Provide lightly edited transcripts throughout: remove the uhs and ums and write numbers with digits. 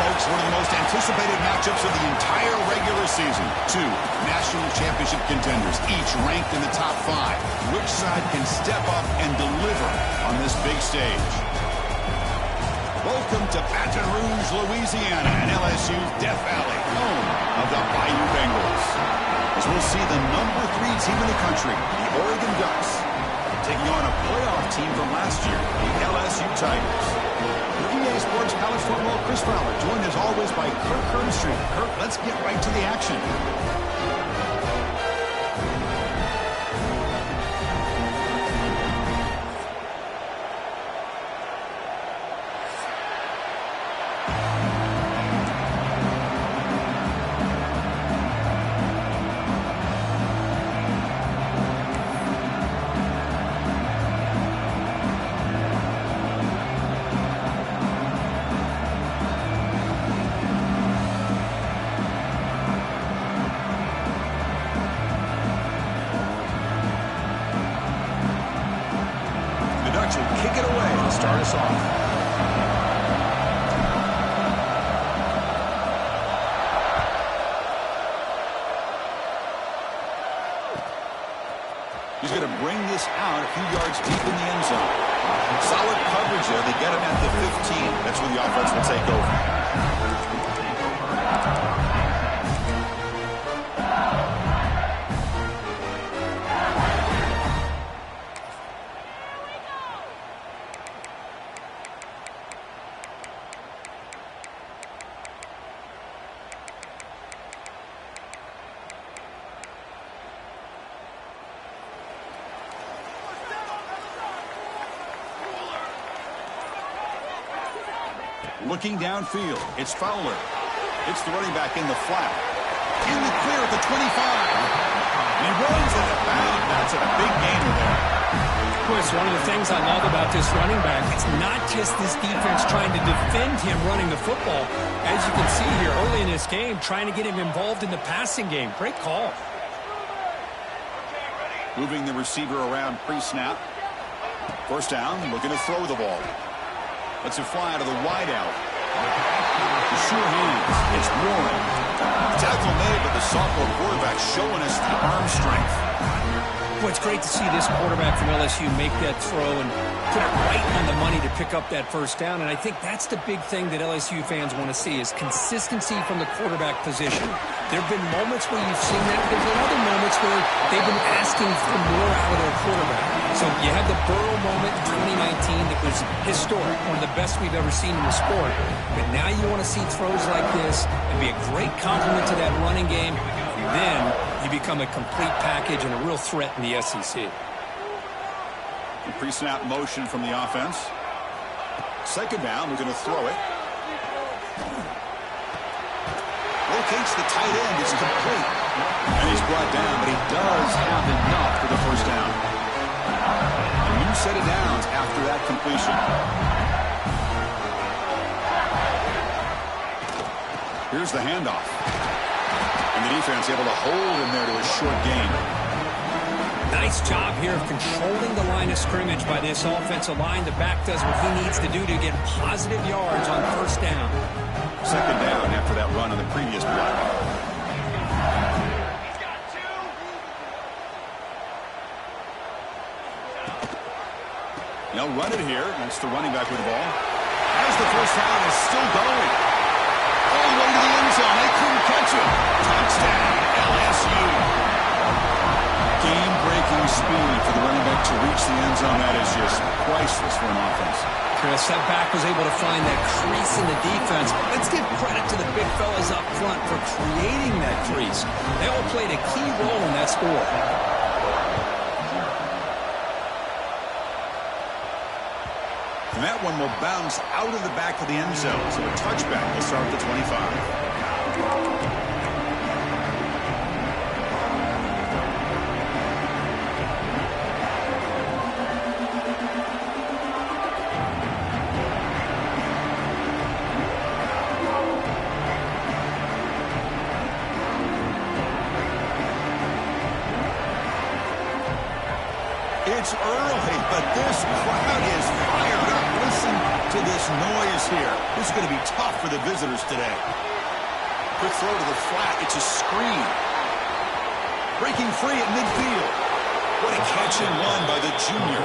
folks, one of the most anticipated matchups of the entire regular season. Two national championship contenders, each ranked in the top 5. Which side can step up and deliver on this big stage? Welcome to Baton Rouge, Louisiana, and LSU's Death Valley, home of the Bayou Bengals. As we'll see the number 3 team in the country, the Oregon Ducks, taking on a playoff team from last year, the LSU Tigers. For EA Sports College Football, Chris Fowler, joined as always by Kirk Herbstreit. Kirk, let's get right to the action. Kick it away to start us off. He's going to bring this out a few yards deep in the end zone. Solid coverage there. They get him at the 15. That's where the offense will take over. Looking downfield, it's Fowler. It's the running back in the flat. In the clear at the 25. And he runs it about. That's a big gainer there. Chris, one of the things I love about this running back, it's not just this defense trying to defend him running the football. As you can see here early in this game, trying to get him involved in the passing game. Great call. Moving the receiver around pre-snap. First down, looking to throw the ball. Lets it fly out of the wideout. The sure hands. It's Warren. Tackle made, but the sophomore quarterback showing us the arm strength. Well, it's great to see this quarterback from LSU make that throw and put it right on the money to pick up that first down. And I think that's the big thing that LSU fans want to see is consistency from the quarterback position. There have been moments where you've seen that. There's been other moments where they've been asking for more out of their quarterback. So you had the Burrow moment in 2019 that was historic, one of the best we've ever seen in the sport. But now you want to see throws like this and be a great complement to that running game. And then you become a complete package and a real threat in the SEC. The pre-snap motion from the offense. Second down, we're going to throw it. Locates the tight end. It's complete. And he's brought down, but he does have enough for the first down. A new set of downs after that completion. Here's the handoff. And the defense able to hold him there to a short gain. Nice job here of controlling the line of scrimmage by this offensive line. The back does what he needs to do to get positive yards on first down. Second down after that run on the previous play. They'll run it here. That's the running back with the ball. As the first down is still going. All the way to the end zone. They couldn't catch him. Touchdown, LSU. Game-breaking speed for the running back to reach the end zone. That is just priceless for an offense. Chris, that back was able to find that crease in the defense. Let's give credit to the big fellas up front for creating that crease. They all played a key role in that score. And that one will bounce out of the back of the end zone. So a touchback will start at the 25. It's early, but this crowd is fired up. Listen to this noise here. This is going to be tough for the visitors today. Quick throw to the flat. It's a screen. Breaking free at midfield. What a catch and run by the junior.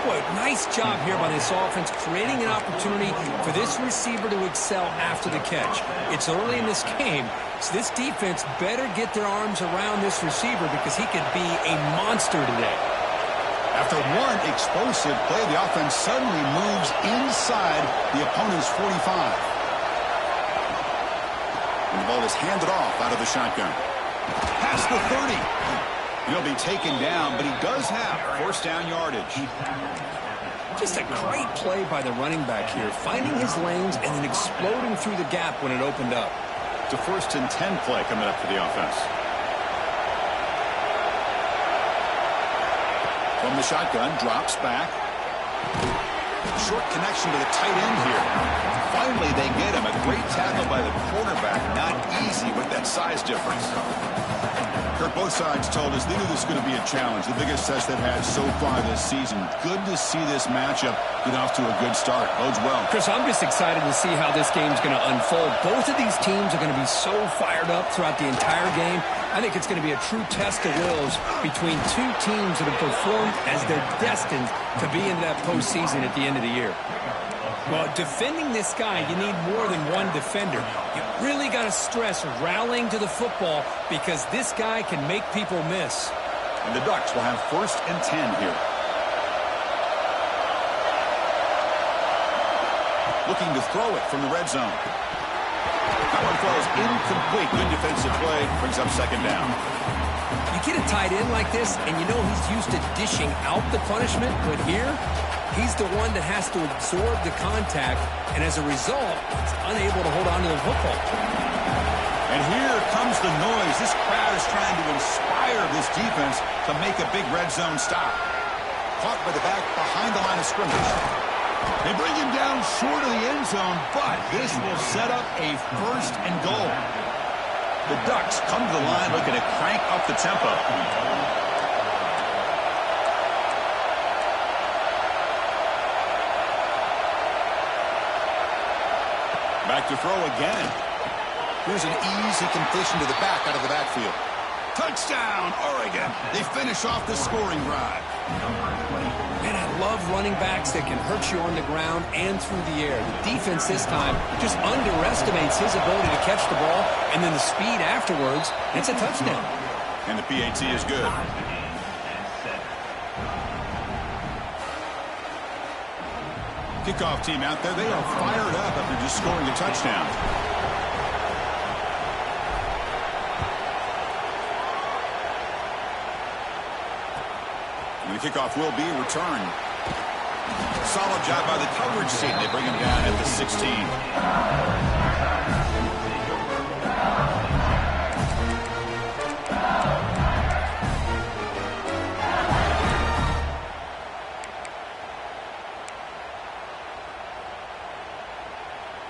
Boy, nice job here by this offense, creating an opportunity for this receiver to excel after the catch. It's early in this game, so this defense better get their arms around this receiver because he could be a monster today. After one explosive play, the offense suddenly moves inside the opponent's 45. And the ball is handed off out of the shotgun. Past the 30. He'll be taken down, but he does have first down yardage. Just a great play by the running back here, finding his lanes and then exploding through the gap when it opened up. It's a 1st and 10 play coming up for the offense. From the shotgun, drops back. Short connection to the tight end here. Finally, they get him. A great tackle by the quarterback. Not easy with that size difference. Kirk, both sides told us they knew this was going to be a challenge. The biggest test they've had so far this season. Good to see this matchup get off to a good start. Bodes well. Chris, I'm just excited to see how this game's going to unfold. Both of these teams are going to be so fired up throughout the entire game. I think it's going to be a true test of wills between two teams that have performed as they're destined to be into that postseason at the end of the year. Well, defending this guy, you need more than one defender. You really got to stress rallying to the football because this guy can make people miss. And the Ducks will have 1st and 10 here. Looking to throw it from the red zone. That one throws incomplete. Good defensive play. Brings up second down. You get a tight end like this, and you know he's used to dishing out the punishment, but here, He's the one that has to absorb the contact, and as a result, he's unable to hold on to the football. And here comes the noise. This crowd is trying to inspire this defense to make a big red zone stop. Caught by the back behind the line of scrimmage. They bring him down short of the end zone, but this will set up a 1st and goal. The Ducks come to the line looking to crank up the tempo. Back to throw again. Here's an easy completion to the back out of the backfield. Touchdown, Oregon. They finish off the scoring drive. Man, I love running backs that can hurt you on the ground and through the air. The defense this time just underestimates his ability to catch the ball, and then the speed afterwards, it's a touchdown. And the PAT is good. Kickoff team out there, they are fired up after just scoring a touchdown. And the kickoff will be returned. Solid job by the coverage team. They bring him down at the 16.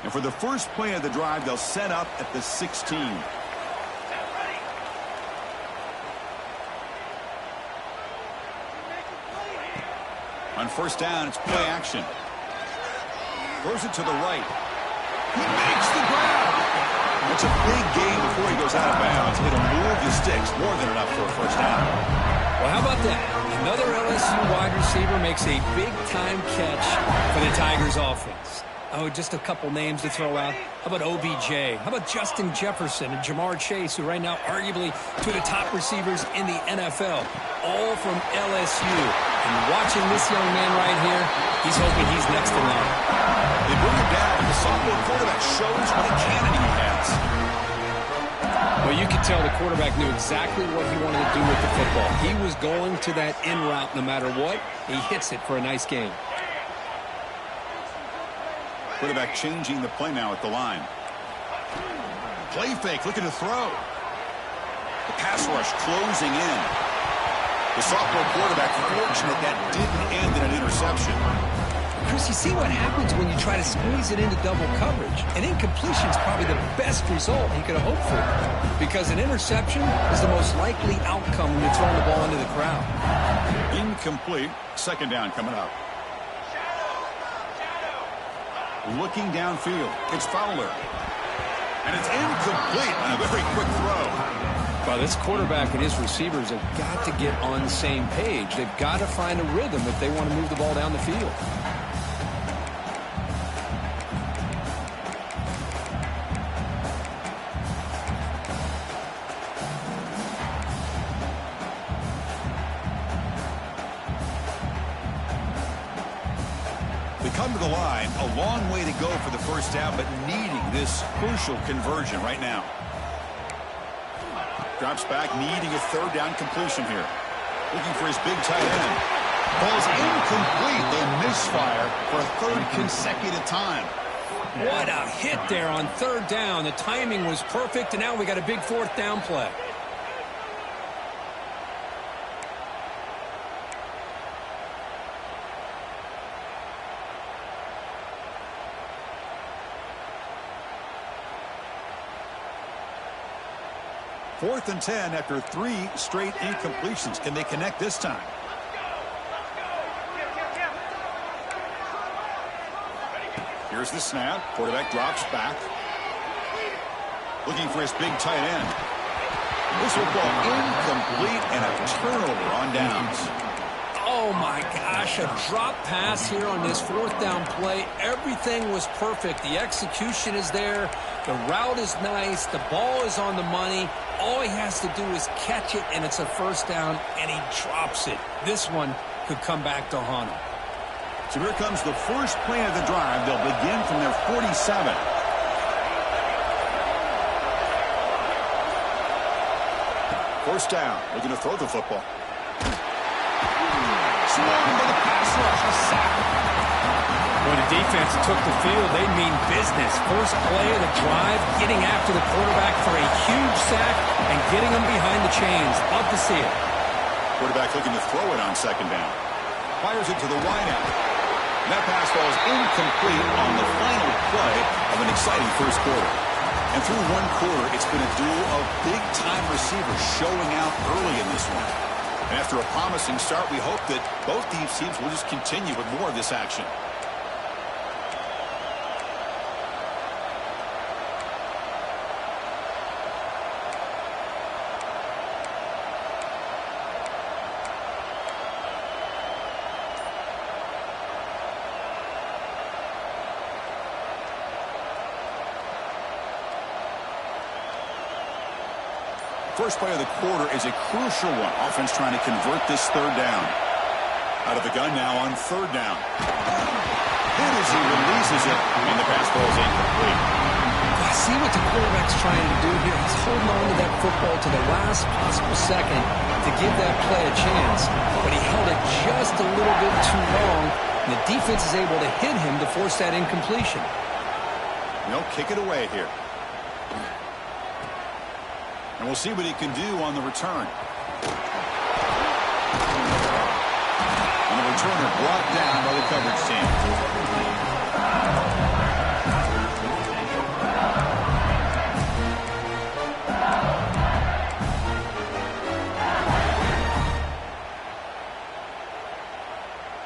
And for the first play of the drive, they'll set up at the 16. On first down, it's play action. Throws it to the right. He makes the grab. It's a big gain before he goes out of bounds. It'll move the sticks more than enough for a first down. Well, how about that? Another LSU wide receiver makes a big-time catch for the Tigers offense. Oh, just a couple names to throw out. How about OBJ? How about Justin Jefferson and Jamar Chase, who right now arguably two of the top receivers in the NFL, all from LSU. And watching this young man right here, he's hoping he's next in line. They bring him down, and the sophomore quarterback shows what a cannon he has. Well, you could tell the quarterback knew exactly what he wanted to do with the football. He was going to that in route no matter what. He hits it for a nice gain. Quarterback changing the play now at the line. Play fake, looking to throw. The pass rush closing in. The sophomore quarterback fortunate that didn't end in an interception. Chris, you see what happens when you try to squeeze it into double coverage. An incompletion is probably the best result he could have hoped for, because an interception is the most likely outcome when you're throwing the ball into the crowd. Incomplete. Second down coming up. Looking downfield. It's Fowler. And it's incomplete on a very quick throw. Well, this quarterback and his receivers have got to get on the same page. They've got to find a rhythm if they want to move the ball down the field. Come to the line, a long way to go for the first down, but needing this crucial conversion right now. Drops back, needing a third down completion here. Looking for his big tight end. Ball's incomplete. They misfire for a third consecutive time. What a hit there on third down. The timing was perfect, and now we got a big fourth down play. Fourth and 10 after 3 straight incompletions. Can they connect this time? Here's the snap. Quarterback drops back. Looking for his big tight end. This will go incomplete and a turnover on downs. Oh, my gosh, a drop pass here on this fourth down play. Everything was perfect. The execution is there. The route is nice. The ball is on the money. All he has to do is catch it, and it's a first down, and he drops it. This one could come back to haunt him. So here comes the first play of the drive. They'll begin from their 47. First down. Looking to throw the football. Swung by the pass loss, a sack. When the defense took the field, they mean business. First play of the drive, getting after the quarterback for a huge sack and getting him behind the chains. Love to see it. Quarterback looking to throw it on second down. Fires it to the wideout. That pass falls incomplete on the final play of an exciting first quarter. And through one quarter, it's been a duel of big-time receivers showing out early in this one. And after a promising start, we hope that both these teams will just continue with more of this action. First play of the quarter is a crucial one. Offense trying to convert this third down. Out of the gun now on third down. Hit as he releases it, and the pass falls incomplete. I see what the quarterback's trying to do here. He's holding on to that football to the last possible second to give that play a chance. But he held it just a little bit too long, and the defense is able to hit him to force that incompletion. They'll kick it away here. And we'll see what he can do on the return. And the returner brought down by the coverage team.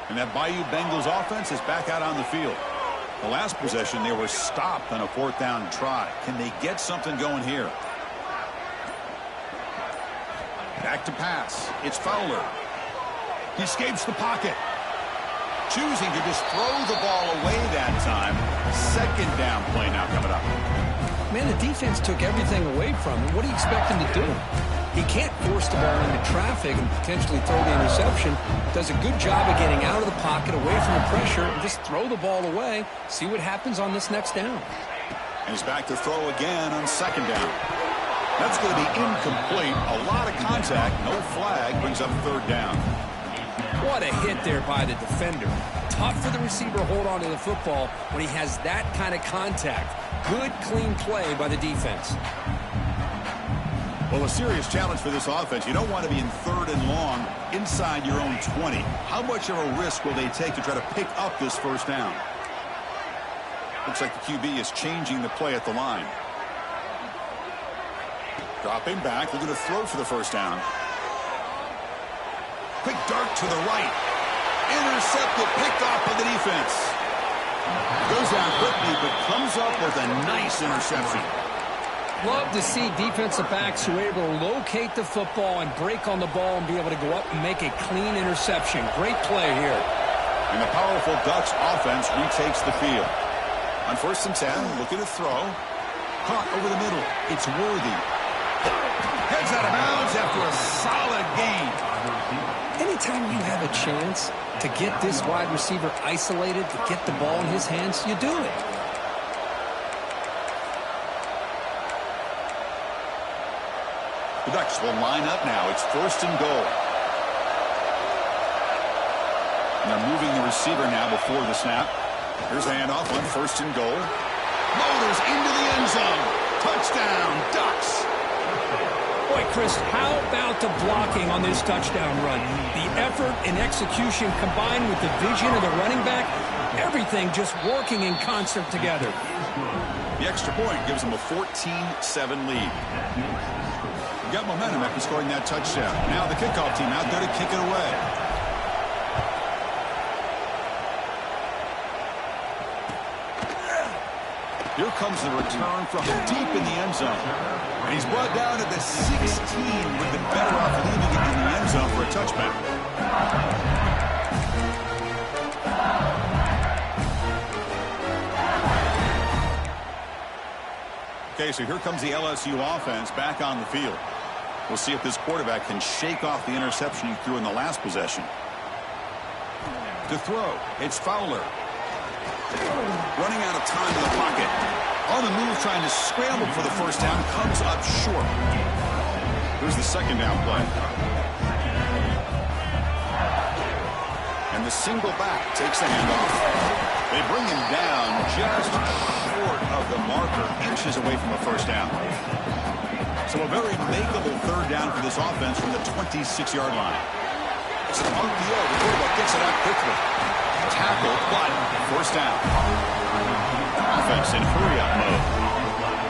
And that Bayou Bengals offense is back out on the field. The last possession, they were stopped on a fourth down try. Can they get something going here? Back to pass. It's Fowler. He escapes the pocket. Choosing to just throw the ball away that time. Second down play now coming up. Man, the defense took everything away from him. What do you expect him to do? He can't force the ball into traffic and potentially throw the interception. Does a good job of getting out of the pocket, away from the pressure, and just throw the ball away. See what happens on this next down. And he's back to throw again on second down. That's going to be incomplete. A lot of contact. No flag. Brings up third down. What a hit there by the defender. Tough for the receiver to hold on to the football when he has that kind of contact. Good, clean play by the defense. Well, a serious challenge for this offense. You don't want to be in third and long inside your own 20. How much of a risk will they take to try to pick up this first down? Looks like the QB is changing the play at the line. Dropping back, looking to throw for the first down. Quick dart to the right. Intercepted, picked off by the defense. Goes down quickly, but comes up with a nice interception. Love to see defensive backs who are able to locate the football and break on the ball and be able to go up and make a clean interception. Great play here. And the powerful Ducks offense retakes the field. On 1st and 10, looking to throw. Caught over the middle. It's Worthy. Heads out of bounds after a solid gain. Anytime you have a chance to get this wide receiver isolated, to get the ball in his hands, you do it. The Ducks will line up now. It's 1st and goal. And they're moving the receiver now before the snap. Here's the handoff on 1st and goal. Motors into the end zone. Touchdown, Ducks. Boy, Chris, how about the blocking on this touchdown run? The effort and execution combined with the vision of the running back, everything just working in concert together. The extra point gives them a 14-7 lead. Got momentum after scoring that touchdown. Now the kickoff team out there to kick it away. Here comes the return from deep in the end zone. And he's brought down at the 16. Would have been better off leaving it in the end zone for a touchback. Okay, so here comes the LSU offense back on the field. We'll see if this quarterback can shake off the interception he threw in the last possession. To throw, it's Fowler. Running out of time in the pocket. On the move, trying to scramble for the first down. Comes up short. Here's the second down play. And the single back takes the handoff. They bring him down just short of the marker, inches away from a first down. So a very makeable third down for this offense from the 26-yard line. It's an RPO. The quarterback gets it out quickly. Tackled, but first down. Offense in hurry-up mode.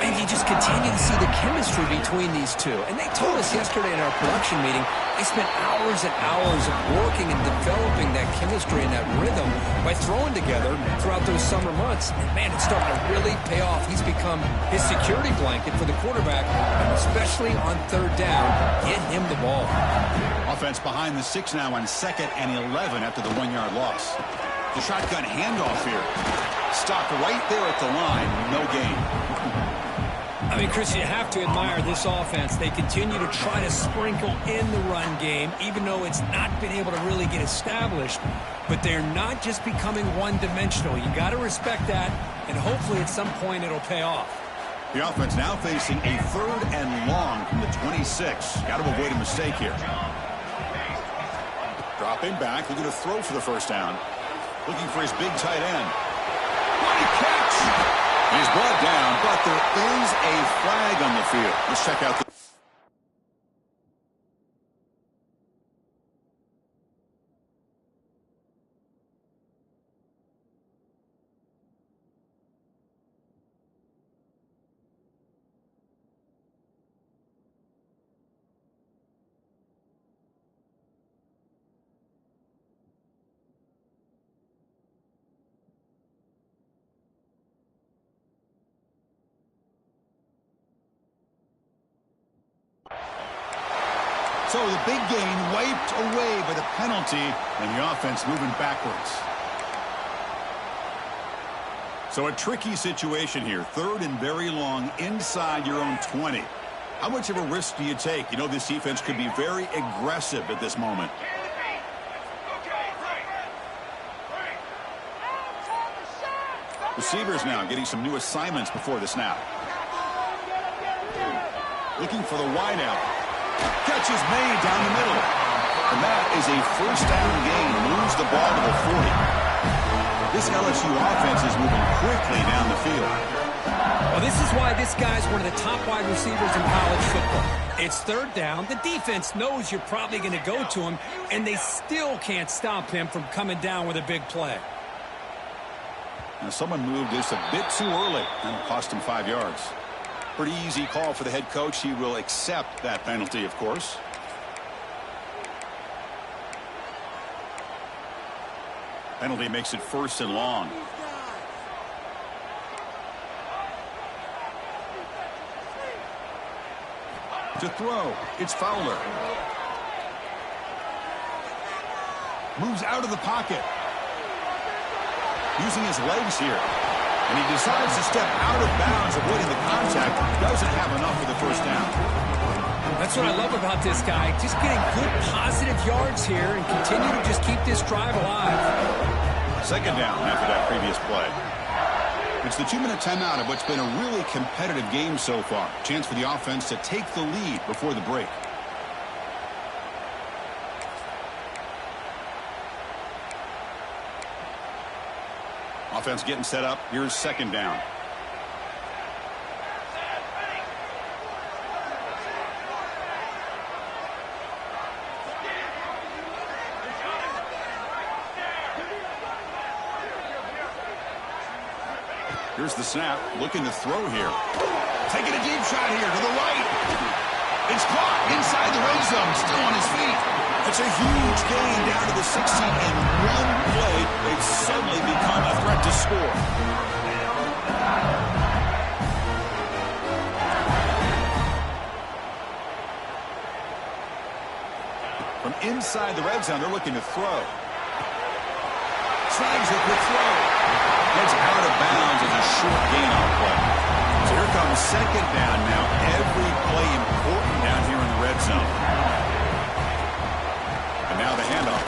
And you just continue to see the chemistry between these two. And they told us yesterday in our production meeting, they spent hours and hours of working and developing that chemistry and that rhythm by throwing together throughout those summer months. And, man, it's starting to really pay off. He's become his security blanket for the quarterback, and especially on third down, get him the ball. Offense behind the 6 now on 2nd and 11 after the 1-yard loss. The shotgun handoff here. Stopped right there at the line. No gain. I mean, Chris, you have to admire this offense. They continue to try to sprinkle in the run game, even though it's not been able to really get established. But they're not just becoming one-dimensional. You got to respect that, and hopefully at some point it'll pay off. The offense now facing a 3rd and long from the 26. Got to avoid a mistake here. Dropping back, looking to throw for the first down. Looking for his big tight end. What a catch! He's brought down, but there is a flag on the field. Let's check out the... So the big gain wiped away by the penalty, and the offense moving backwards. So a tricky situation here. 3rd and very long inside your own 20. How much of a risk do you take? You know, this defense could be very aggressive at this moment. Receivers now getting some new assignments before the snap. Looking for the wideout. Catch is made down the middle. And that is a first down gain. Moves the ball to the 40. This LSU offense is moving quickly down the field. Well, this is why this guy's one of the top wide receivers in college football. It's 3rd down. The defense knows you're probably going to go to him, and they still can't stop him from coming down with a big play. Now, someone moved this a bit too early. That'll cost him 5 yards. Pretty easy call for the head coach. He will accept that penalty, of course. Penalty makes it 1st and long. To throw, it's Fowler. Moves out of the pocket. Using his legs here. And he decides to step out of bounds, avoiding the contact. Doesn't have enough for the first down. That's what I love about this guy. Just getting good, positive yards here and continue to just keep this drive alive. 2nd down after that previous play. It's the 2-minute timeout of what's been a really competitive game so far. Chance for the offense to take the lead before the break. Offense getting set up. Here's 2nd down. Here's the snap. Looking to throw here. Taking a deep shot here to the right. It's caught inside the red zone. Still on his feet. It's a huge gain down to the 16 in one play. They've suddenly become a threat to score. From inside the red zone, they're looking to throw. Snags it with throw. Gets out of bounds as a short gain on play. So here comes 2nd down now. Every play important down here in the red zone. And now the handoff.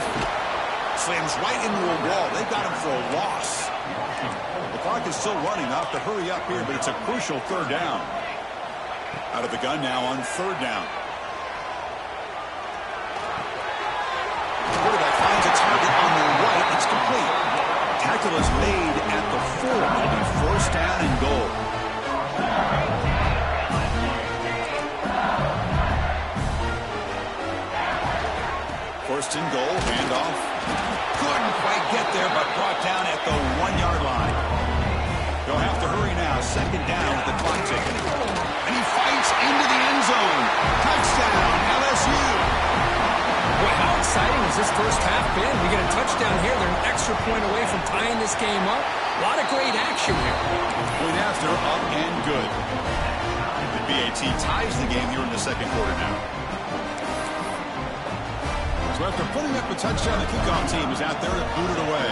Slams right into a wall. They got him for a loss. The clock is still running. They'll have to hurry up here, but it's a crucial 3rd down. Out of the gun now on 3rd down. The quarterback finds a target on the right. First and goal, handoff. Couldn't quite get there, but brought down at the 1-yard line. They'll have to hurry now. Second down with the clock ticking. And he fights into the end zone. Touchdown, LSU. Boy, how exciting has this first half been? We get a touchdown here. They're an extra point away from tying this game up. A lot of great action here. Point after, up and good. The BAT ties the game here in the second quarter now. So after putting up a touchdown, the kickoff team is out there to boot it away.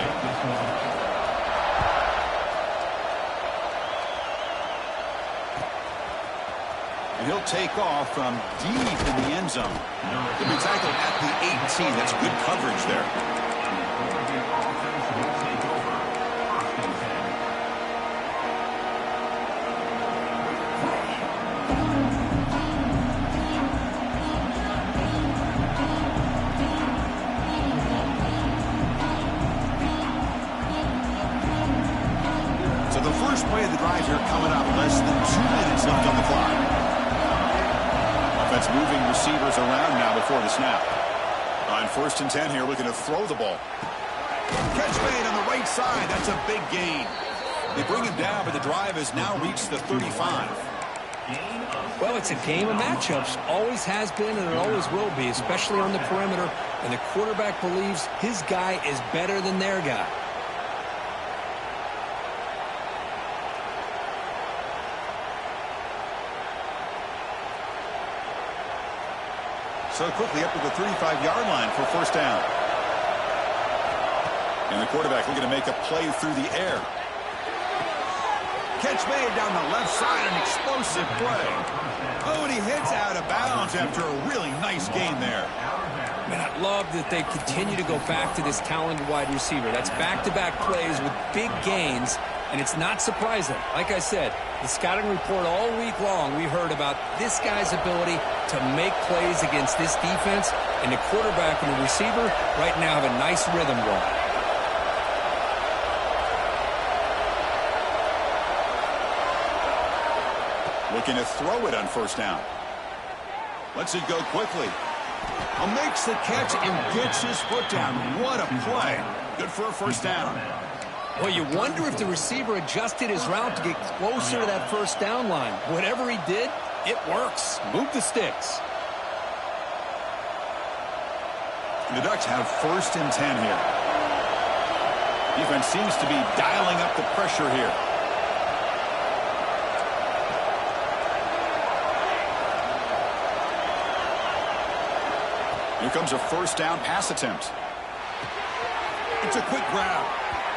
And he'll take off from deep in the end zone. He'll be tackled at the 18. That's good coverage there. So the first play of the drive here coming up. Less than 2 minutes left on the clock. Offense moving receivers around now before the snap. On first and 10 here, looking to throw the ball. Catch made on the right side. That's a big gain. They bring him down, but the drive has now reached the 35. Well, it's a game of matchups. Always has been, and it always will be, especially on the perimeter. And the quarterback believes his guy is better than their guy. So quickly up to the 35-yard line for first down. And the quarterback looking to make a play through the air. Catch made down the left side, an explosive play. Oh, and he hits out of bounds after a really nice gain there. Man, I love that they continue to go back to this talented wide receiver. That's back-to-back plays with big gains, and it's not surprising. Like I said, the scouting report all week long, we heard about this guy's ability to make plays against this defense, and the quarterback and the receiver right now have a nice rhythm going. Looking to throw it on first down. Lets it go quickly. Makes the catch and gets his foot down. What a play. Good for a first down. Well, you wonder if the receiver adjusted his route to get closer to that first down line. Whatever he did, it works. Move the sticks. The Ducks have first and 10 here. Defense seems to be dialing up the pressure here. Here comes a first down pass attempt. It's a quick grab.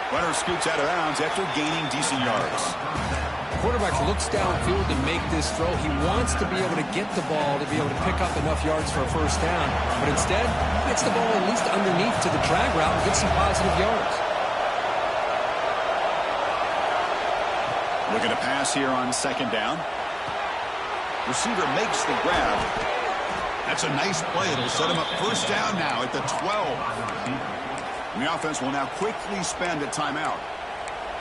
Runner scoots out of bounds after gaining decent yards. Quarterback looks downfield to make this throw. He wants to be able to get the ball to be able to pick up enough yards for a first down. But instead, gets the ball at least underneath to the drag route and gets some positive yards. Looking to pass here on second down. Receiver makes the grab. That's a nice play. It'll set him up first down now at the 12. And the offense will now quickly spend a timeout.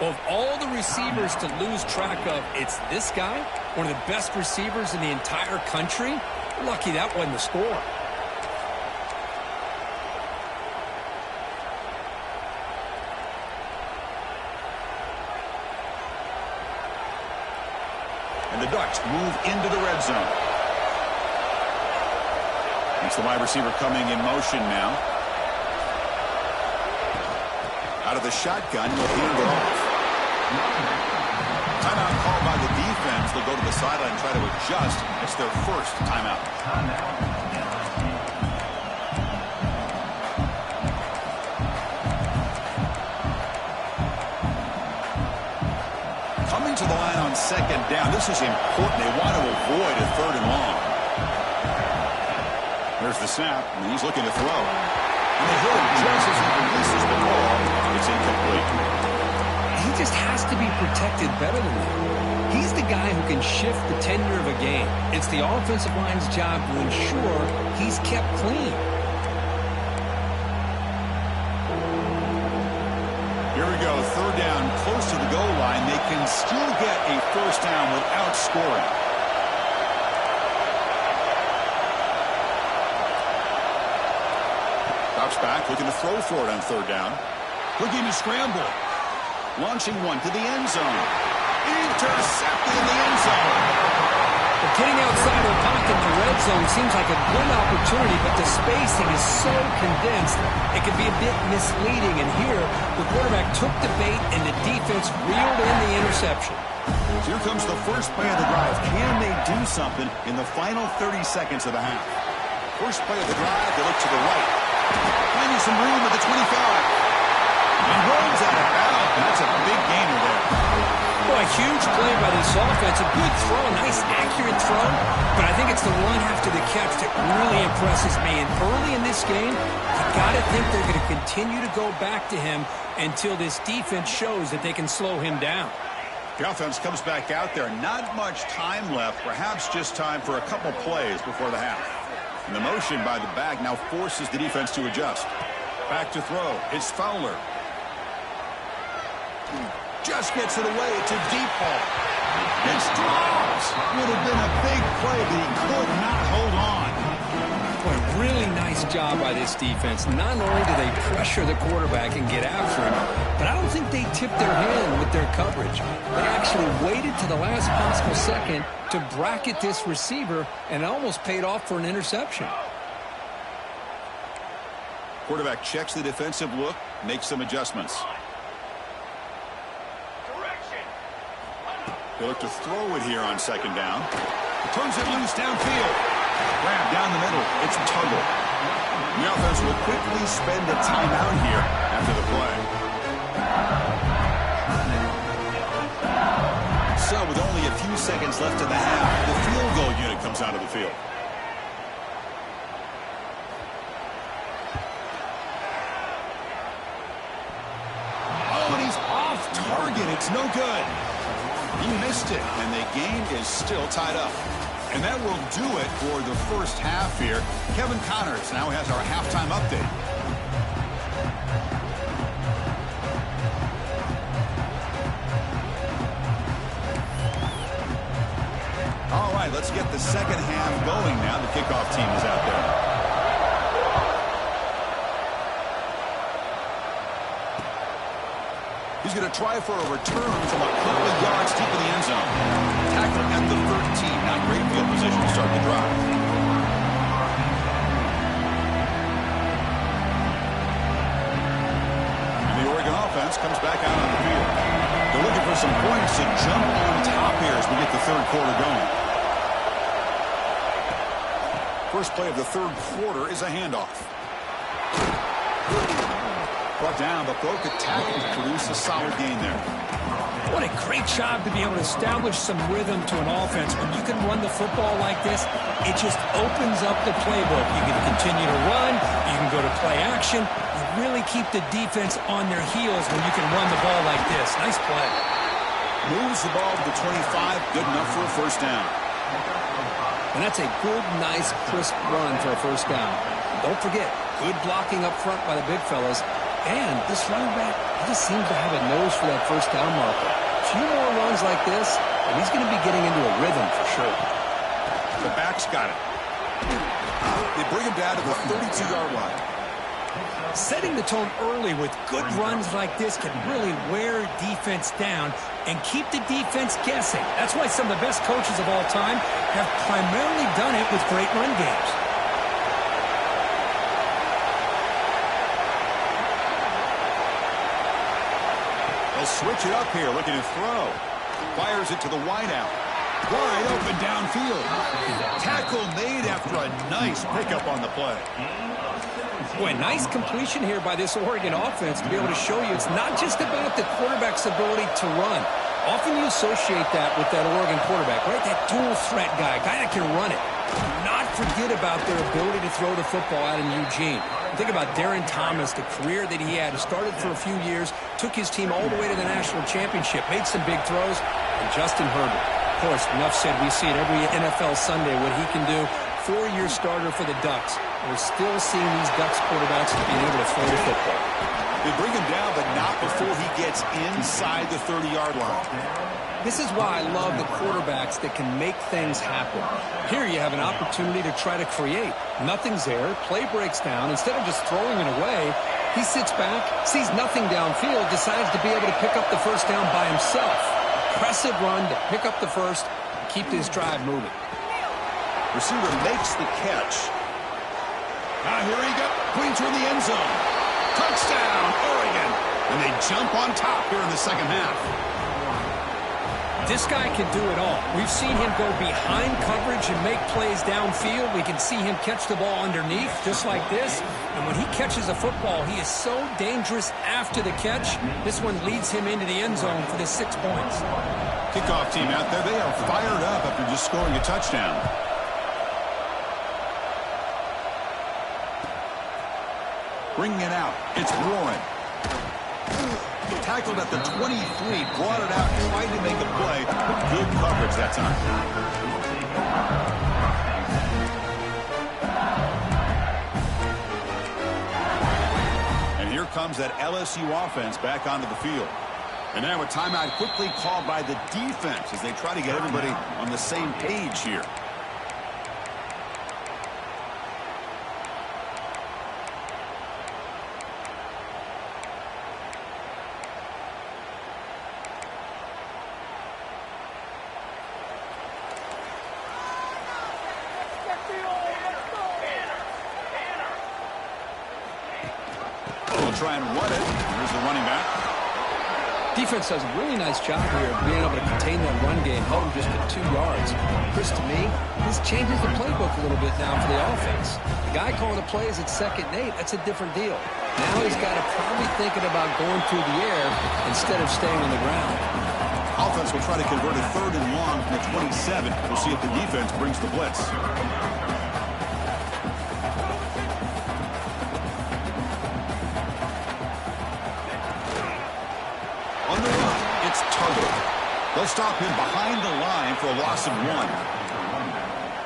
Of all the receivers to lose track of, it's this guy, one of the best receivers in the entire country. Lucky that wasn't the score. And the Ducks move into the red zone. It's the wide receiver coming in motion now. Out of the shotgun, he'll hand it off. Timeout called by the defense. They'll go to the sideline and try to adjust. It's their first timeout. Coming to the line on second down. This is important. They want to avoid a third and long. There's the snap, and he's looking to throw. And they hit him just as he releases the ball. It's incomplete. He just has to be protected better than that. He's the guy who can shift the tenure of a game. It's the offensive line's job to ensure he's kept clean. Here we go, third down, close to the goal line. They can still get a first down without scoring. Drops back, looking to throw for it on third down. Looking to scramble. Launching one to the end zone. Intercepted in the end zone. But getting outside of the pocket in the red zone seems like a good opportunity, but the spacing is so condensed, it can be a bit misleading. And here, the quarterback took the bait, and the defense reeled in the interception. So here comes the first play of the drive. Can they do something in the final 30 seconds of the half? First play of the drive, they look to the right. Finding some room at the 25. And rolls out of bounds. That's a big gainer there. Well, a huge play by this offense. A good throw, a nice accurate throw. But I think it's the run after the catch that really impresses me. And early in this game, you got to think they're going to continue to go back to him until this defense shows that they can slow him down. The offense comes back out there. Not much time left. Perhaps just time for a couple plays before the half. And the motion by the back now forces the defense to adjust. Back to throw. It's Fowler. Just gets it away. It's a deep ball. It's dropped. Would have been a big play, but he could not hold on. Boy, really nice job by this defense. Not only do they pressure the quarterback and get after him, but I don't think they tipped their hand with their coverage. They actually waited to the last possible second to bracket this receiver, and it almost paid off for an interception. Quarterback checks the defensive look, makes some adjustments. They look to throw it here on second down. Turns it loose downfield. Grab down the middle. It's Tuggle. The offense will quickly spend a timeout here after the play. So with only a few seconds left in the half, the field goal unit comes out of the field. Oh, and he's off target. It's no good. He missed it, and the game is still tied up. And that will do it for the first half here. Kevin Connors now has our halftime update. All right, let's get the second half going now. The kickoff team is out there. He's going to try for a return from a couple of yards deep in the end zone. Tackle at the 13. Not great field position to start the drive. And the Oregon offense comes back out on the field. They're looking for some points to jump on top here as we get the third quarter going. First play of the third quarter is a handoff. Brought down, but broke a tackle to produce a solid gain there. What a great job to be able to establish some rhythm to an offense. When you can run the football like this, it just opens up the playbook. You can continue to run. You can go to play action. You really keep the defense on their heels when you can run the ball like this. Nice play. Moves the ball to the 25. Good enough for a first down. And that's a good, nice, crisp run for a first down. Don't forget, good blocking up front by the big fellas. And this running back, he just seems to have a nose for that first down marker. A few more runs like this, and he's going to be getting into a rhythm for sure. The back's got it. They bring him down to the 32-yard line. Setting the tone early with good runs like this can really wear defense down and keep the defense guessing. That's why some of the best coaches of all time have primarily done it with great run games. They'll switch it up here, looking to throw. Fires it to the wideout. Wide open downfield. Tackle made after a nice pickup on the play. Boy, nice completion here by this Oregon offense to be able to show you it's not just about the quarterback's ability to run. Often you associate that with that Oregon quarterback, right? That dual threat guy that can run it. Do not forget about their ability to throw the football out in Eugene. Think about Darren Thomas, the career that he had. He started for a few years, took his team all the way to the national championship, made some big throws, and Justin Herbert. Of course, enough said, we see it every NFL Sunday what he can do. 4-year starter for the Ducks. We're still seeing these Ducks quarterbacks being able to throw the football. They bring him down, but not before he gets inside the 30-yard line. This is why I love the quarterbacks that can make things happen. Here you have an opportunity to try to create. Nothing's there. Play breaks down. Instead of just throwing it away, he sits back, sees nothing downfield, decides to be able to pick up the first down by himself. Impressive run to pick up the first and keep this drive moving. Receiver makes the catch. Now here he goes. Putting toward the end zone. Touchdown, Oregon. And they jump on top here in the second half. This guy can do it all. We've seen him go behind coverage and make plays downfield. We can see him catch the ball underneath, just like this. And when he catches a football, he is so dangerous after the catch. This one leads him into the end zone for the 6 points. Kickoff team out there, they are fired up after just scoring a touchdown. Bringing it out, it's Warren. Tackled at the 23, brought it out, tried to make a play, but good coverage that time. And here comes that LSU offense back onto the field. And now a timeout quickly called by the defense as they try to get everybody on the same page here. Try and run it. Here's the running back. Defense does a really nice job here of being able to contain that run game, held him just at 2 yards. Chris, to me, this changes the playbook a little bit now for the offense. The guy calling the plays at 2nd and 8, that's a different deal. Now he's got to probably thinking about going through the air instead of staying on the ground. Offense will try to convert a 3rd and long from the 27. We'll see if the defense brings the blitz. They'll stop him behind the line for a loss of 1.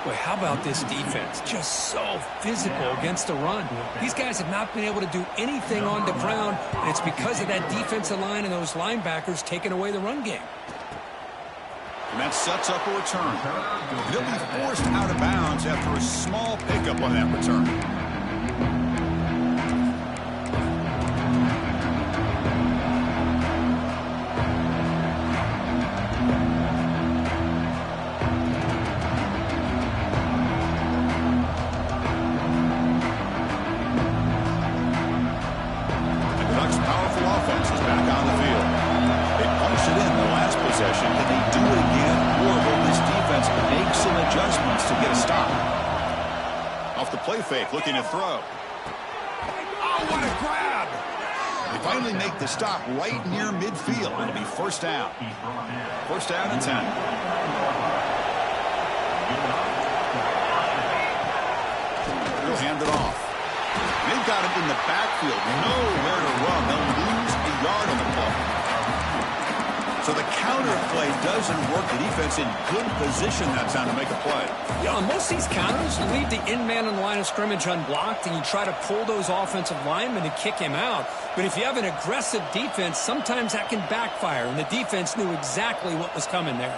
Boy, how about this defense? Just so physical against the run. These guys have not been able to do anything on the ground, and it's because of that defensive line and those linebackers taking away the run game. And that sets up a return. They'll be forced out of bounds after a small pickup on that return. Fake, looking to throw. Oh, what a grab! They finally make the stop right near midfield. It'll be first down. First down and 10. They'll hand it off. They've got it in the backfield. Nowhere to run. They'll lose a yard on the play. So the counter play doesn't work. The defense in good position that time to make a play. Yeah, on most of these counters, you leave the in man on the line of scrimmage unblocked, and you try to pull those offensive linemen and kick him out. But if you have an aggressive defense, sometimes that can backfire, and the defense knew exactly what was coming there.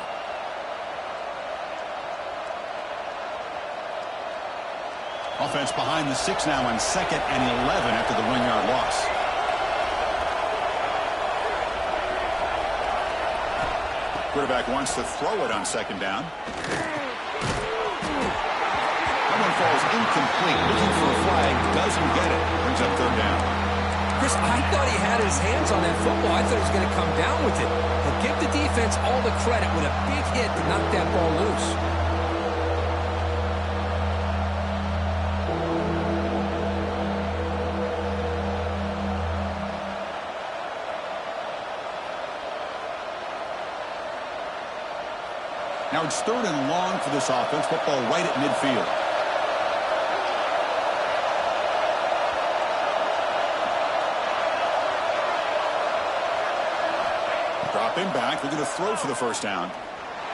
Offense behind the 6 now on 2nd and 11 after the 1-yard loss. Quarterback wants to throw it on 2nd down. That one falls incomplete. Looking for a flag. Doesn't get it. Brings up 3rd down. Chris, I thought he had his hands on that football. I thought he was going to come down with it. But give the defense all the credit with a big hit to knock that ball loose. Now it's 3rd and long for this offense. Football right at midfield. Dropping back. Looking to throw for the first down.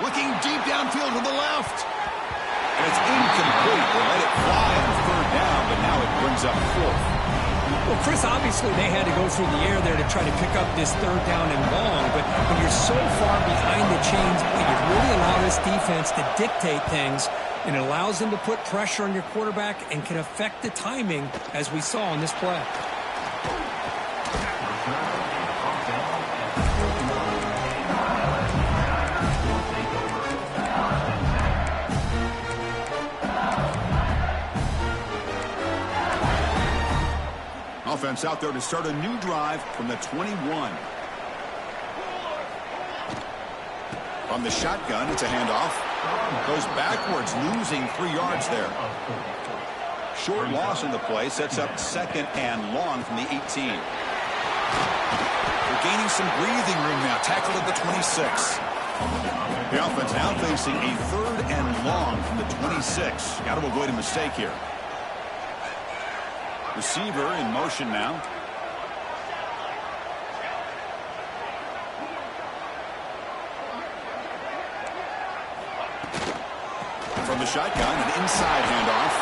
Looking deep downfield to the left. And it's incomplete. They let it fly on 3rd down, but now it brings up 4th. Well, Chris, obviously they had to go through the air there to try to pick up this third down and long, but when you're so far behind the chains, you really allow this defense to dictate things, and it allows them to put pressure on your quarterback and can affect the timing, as we saw in this play. Offense out there to start a new drive from the 21. From the shotgun, it's a handoff. Goes backwards, losing 3 yards there. Short loss in the play, sets up 2nd and long from the 18. They're gaining some breathing room now. Tackled at the 26. The offense now facing a 3rd and long from the 26. Got to avoid a mistake here. Receiver in motion now. From the shotgun, an inside handoff.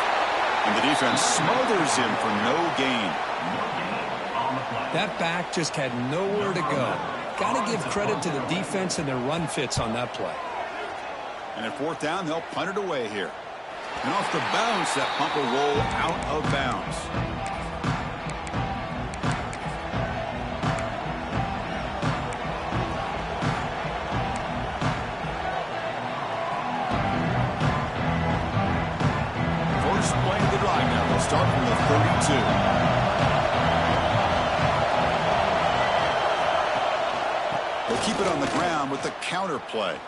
And the defense smothers him for no gain. That back just had nowhere to go. Got to give credit to the defense and their run fits on that play. And at 4th down, they'll punt it away here. And off the bounce, that punt will roll out of bounds. First play of the drive now. They'll start from the 32. They'll keep it on the ground with the counter play.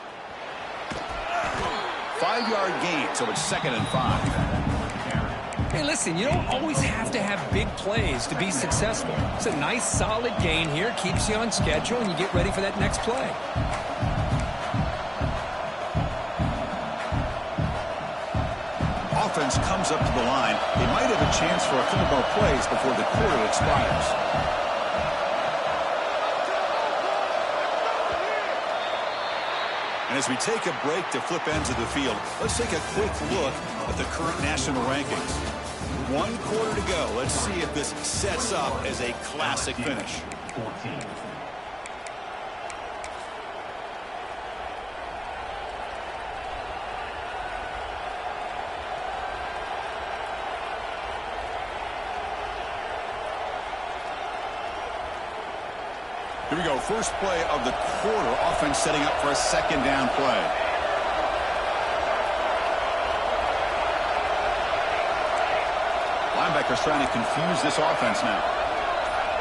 5-yard gain, so it's 2nd and 5. Hey, listen, you don't always have to have big plays to be successful. It's a nice, solid gain here. Keeps you on schedule, and you get ready for that next play. Offense comes up to the line. They might have a chance for a couple more plays before the quarter expires. And as we take a break to flip ends of the field, let's take a quick look at the current national rankings. 1 quarter to go. Let's see if this sets up as a classic finish. 14. Here we go. First play of the quarter. Offense setting up for a 2nd down play. Linebackers trying to confuse this offense now.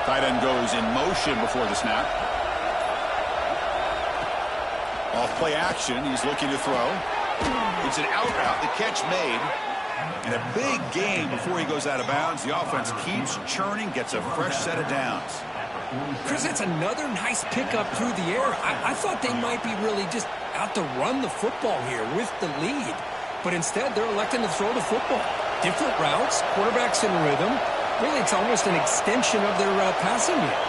Tight end goes in motion before the snap. Off play action. He's looking to throw. It's an out route. The catch made. And a big gain before he goes out of bounds. The offense keeps churning, gets a fresh set of downs. Chris, that's another nice pickup through the air. I thought they might be really just out to run the football here with the lead. But instead, they're electing to throw the football. Different routes, quarterbacks in rhythm. Really, it's almost an extension of their passing game.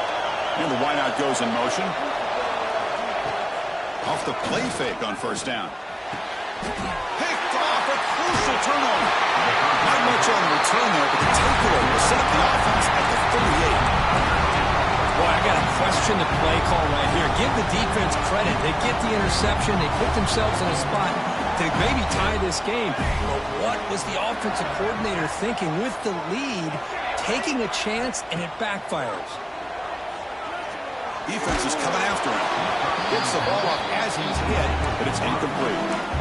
And the wideout goes in motion. Off the play fake on 1st down. Picked off, a crucial turnover. Not much on the return there, but the takeaway will set up the offense at the 38. Boy, I got to question the play call right here. Give the defense credit. They get the interception. They put themselves in a spot to maybe tie this game. But what was the offensive coordinator thinking with the lead, taking a chance, and it backfires? Defense is coming after him. Gets the ball up as he's hit, but it's incomplete.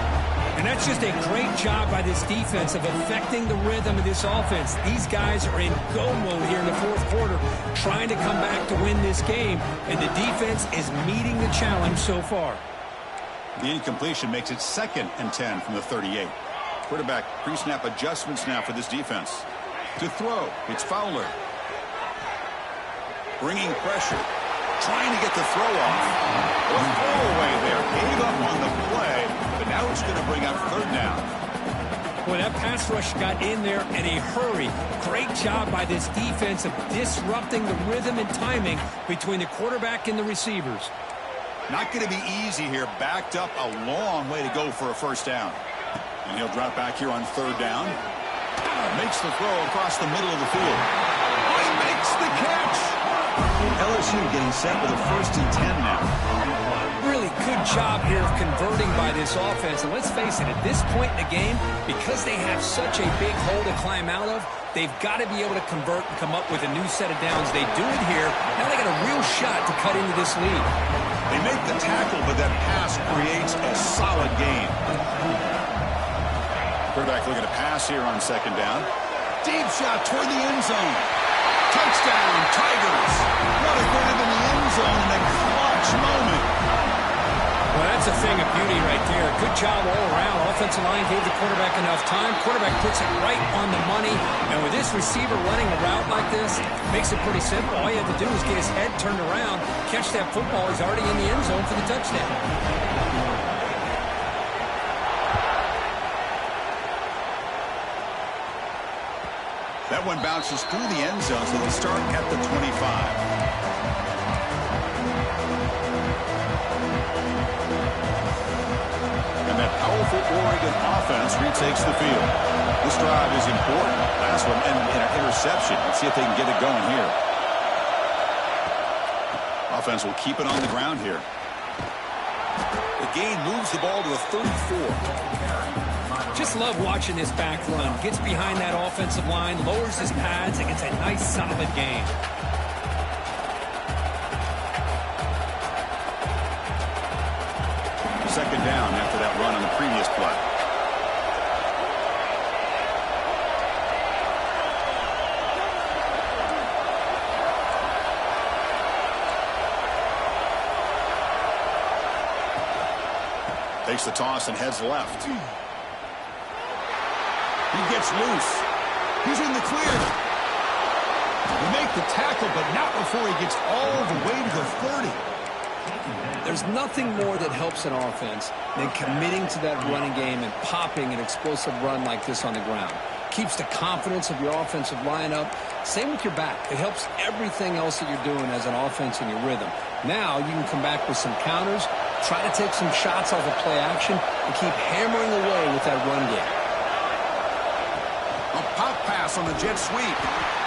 And that's just a great job by this defense of affecting the rhythm of this offense. These guys are in go mode here in the 4th quarter, trying to come back to win this game, and the defense is meeting the challenge so far. The incompletion makes it 2nd and 10 from the 38. Quarterback pre-snap adjustments now for this defense. To throw, it's Fowler. Bringing pressure, trying to get the throw off. The throwaway there, gave up on the play, but now it's going to bring up 3rd down. Boy, that pass rush got in there in a hurry. Great job by this defense of disrupting the rhythm and timing between the quarterback and the receivers. Not going to be easy here. Backed up a long way to go for a 1st down. And he'll drop back here on 3rd down. Makes the throw across the middle of the field. He makes the catch. LSU getting set with a 1st and 10 now. Really good job here of converting by this offense. And let's face it, at this point in the game, because they have such a big hole to climb out of, they've got to be able to convert and come up with a new set of downs. They do it here. Now they got a real shot to cut into this lead. They make the tackle, but that pass creates a solid gain. Quarterback looking to pass here on 2nd down. Deep shot toward the end zone. Touchdown, Tigers. What a grab in the end zone in a clutch moment. Well, that's a thing of beauty right there. Good job all around. Offensive line gave the quarterback enough time. Quarterback puts it right on the money. And with this receiver running a route like this, makes it pretty simple. All you have to do is get his head turned around, catch that football. He's already in the end zone for the touchdown. That one bounces through the end zone, so they start at the 25. And that powerful Oregon offense retakes the field. This drive is important. Last one ended in an interception. Let's see if they can get it going here. Offense will keep it on the ground here. The gain moves the ball to the 34. Just love watching this back run. Gets behind that offensive line, lowers his pads, and gets a nice, solid gain. Second down after that run on the previous play. Takes the toss and heads left. He gets loose. He's in the clear. They make the tackle, but not before he gets all the way to the 30. There's nothing more that helps an offense than committing to that running game and popping an explosive run like this on the ground. Keeps the confidence of your offensive lineup. Same with your back. It helps everything else that you're doing as an offense in your rhythm. Now you can come back with some counters, try to take some shots off of play action, and keep hammering away with that run game. A pop pass on the jet sweep.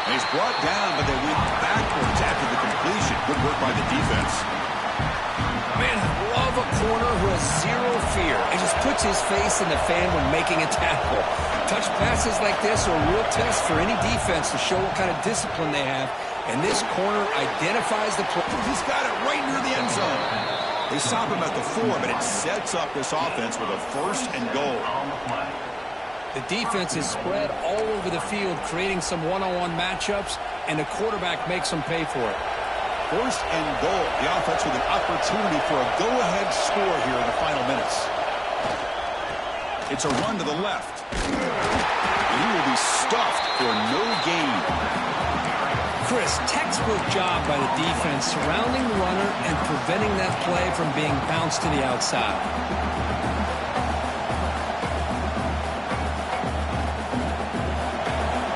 He's brought down, but they went backwards after the completion. Good work by the defense. Man, I love a corner who has zero fear and just puts his face in the fan when making a tackle. Touch passes like this are a real test for any defense to show what kind of discipline they have. And this corner identifies the play. He's got it right near the end zone. They stop him at the 4, but it sets up this offense with a 1st and goal. The defense is spread all over the field, creating some one-on-one matchups, and the quarterback makes them pay for it. 1st and goal. The offense with an opportunity for a go-ahead score here in the final minutes. It's a run to the left. And he will be stuffed for no gain. Chris, textbook job by the defense surrounding the runner and preventing that play from being bounced to the outside.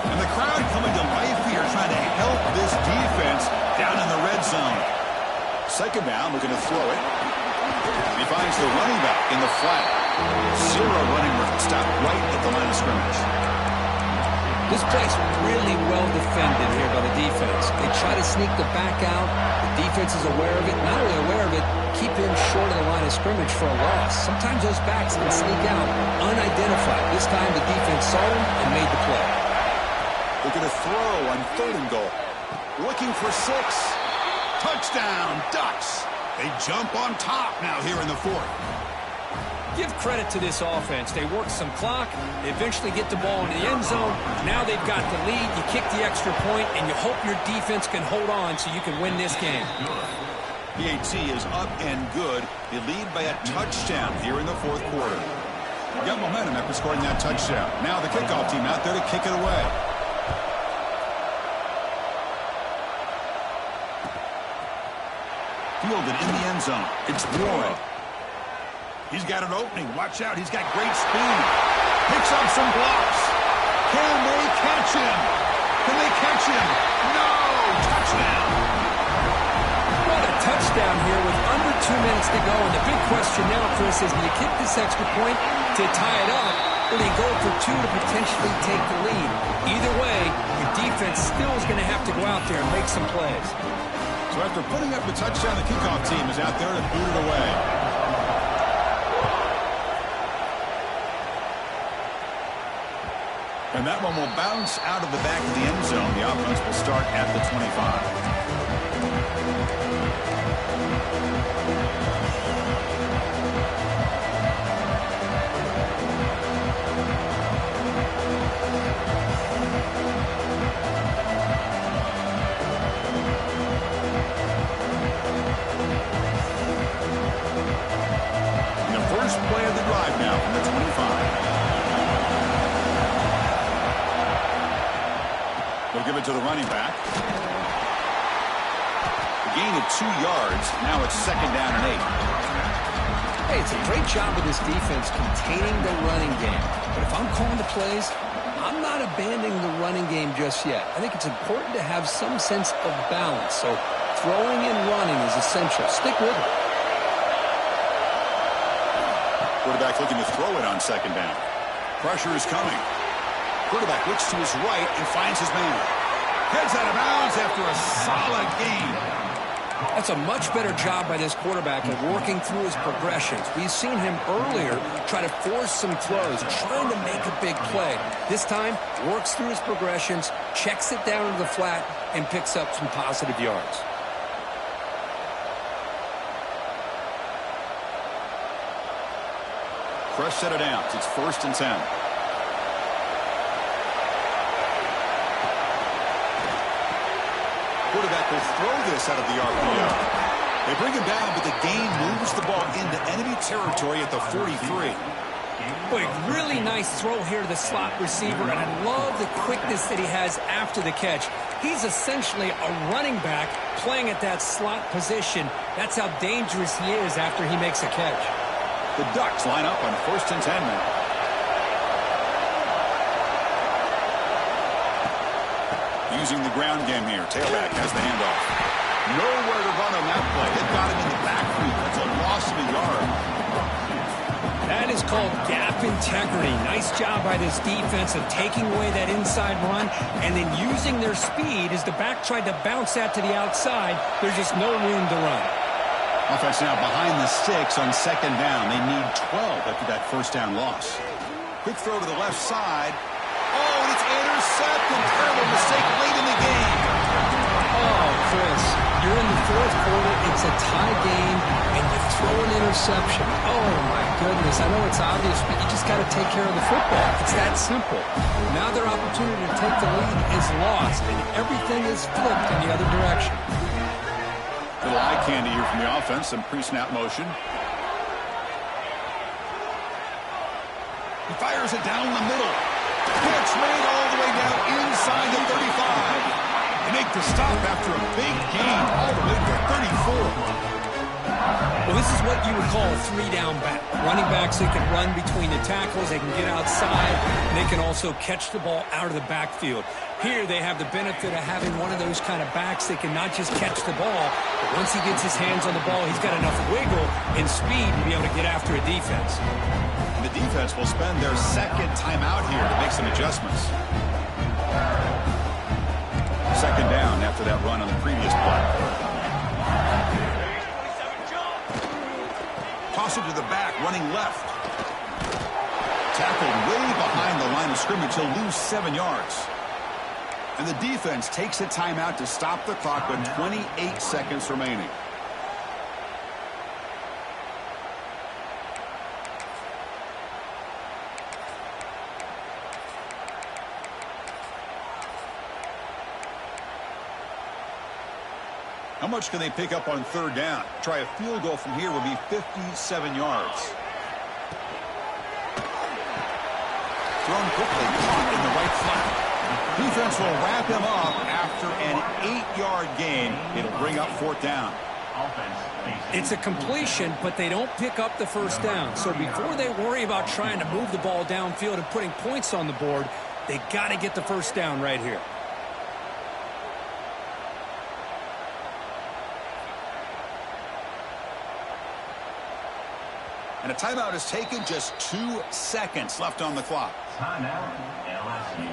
And the crowd coming to life here trying to help this defense down in the red zone. 2nd down, looking to throw it. He finds the running back in the flat. Zero running room. Stop right at the line of scrimmage. This play's really well defended here by the defense. They try to sneak the back out. The defense is aware of it. Not only aware of it, keep him short of the line of scrimmage for a loss. Sometimes those backs can sneak out unidentified. This time the defense saw him and made the play. Looking to throw on 3rd and goal. Looking for 6. Touchdown, Ducks. They jump on top now here in the 4th. Give credit to this offense. They work some clock. They eventually get the ball into the end zone. Now they've got the lead. You kick the extra point, and you hope your defense can hold on so you can win this game. PAT is up and good. They lead by a touchdown here in the 4th quarter. Got momentum after scoring that touchdown. Now the kickoff team out there to kick it away. Fielded in the end zone. It's Warren. He's got an opening. Watch out. He's got great speed. Picks up some blocks. Can they catch him? Can they catch him? No! Touchdown. What a touchdown here with under 2 minutes to go. And the big question now, Chris, is do you kick this extra point to tie it up, Or do you go for two to potentially take the lead? Either way, your defense still is going to have to go out there and make some plays. So after putting up the touchdown, the kickoff team is out there to boot it away. And that one will bounce out of the back of the end zone. The offense will start at the 25. Play of the drive now from the 25. They'll give it to the running back. A gain of 2 yards. Now it's 2nd down and 8. Hey, it's a great job of this defense containing the running game. But if I'm calling the plays, I'm not abandoning the running game just yet. I think it's important to have some sense of balance. So throwing and running is essential. Stick with it. Quarterback looking to throw it on 2nd down. Pressure is coming. Quarterback looks to his right and finds his man. Heads out of bounds after a solid gain. That's a much better job by this quarterback of working through his progressions. We've seen him earlier try to force some throws, trying to make a big play. This time, works through his progressions, checks it down to the flat, and picks up some positive yards. Fresh set of downs. It's 1st and 10. Quarterback will throw this out of the RPO. They bring him down, but the gain moves the ball into enemy territory at the 43. Boy, really nice throw here to the slot receiver, and I love the quickness that he has after the catch. He's essentially a running back playing at that slot position. That's how dangerous he is after he makes a catch. The Ducks line up on 1st and 10 now. Using the ground game here. Tailback has the handoff. Nowhere to run on that play. They got him in the backfield. That's a loss of a yard. That is called gap integrity. Nice job by this defense of taking away that inside run and then using their speed as the back tried to bounce that to the outside. There's just no room to run. Offense now behind the sticks on 2nd down. They need 12 after that 1st down loss. Quick throw to the left side. Oh, and it's intercepted. Terrible mistake late in the game. Oh, Chris, you're in the 4th quarter. It's a tie game, and you throw an interception. Oh, my goodness. I know it's obvious, but you just got to take care of the football. It's that simple. Now their opportunity to take the lead is lost, and everything is flipped in the other direction. Little eye candy here from the offense. Some pre-snap motion. He fires it down the middle. Catch made all the way down inside the 35. They make the stop after a big gain all the way to the 34. Well, this is what you would call a 3-down back. Running backs that can run between the tackles, they can get outside, and they can also catch the ball out of the backfield. Here they have the benefit of having one of those kind of backs that can not just catch the ball, but once he gets his hands on the ball, he's got enough wiggle and speed to be able to get after a defense. And the defense will spend their 2nd timeout here to make some adjustments. 2nd down after that run on the previous play. Toss it to the back, running left. Tackled way behind the line of scrimmage. He'll lose 7 yards. And the defense takes a timeout to stop the clock with 28 seconds remaining. How much can they pick up on 3rd down? Try a field goal from here would be 57 yards. Thrown quickly, caught in the right flat. Defense will wrap him up after an 8-yard gain. It'll bring up 4th down. It's a completion, but they don't pick up the 1st down. So before they worry about trying to move the ball downfield and putting points on the board, they got to get the 1st down right here. And a timeout is taken, just 2 seconds left on the clock. Timeout, LSU.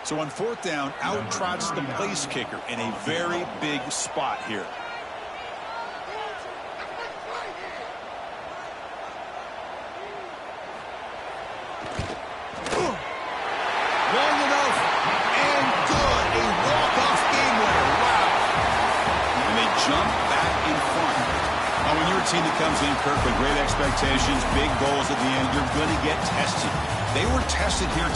So on 4th down, out trots the place kicker in a very big spot here. Long enough and good. A walk-off game winner. Wow. And they jump back in front. Now, when you're a team that comes in, Kirk, with great expectations, big goals at the end, you're going to get tested. They were tested here.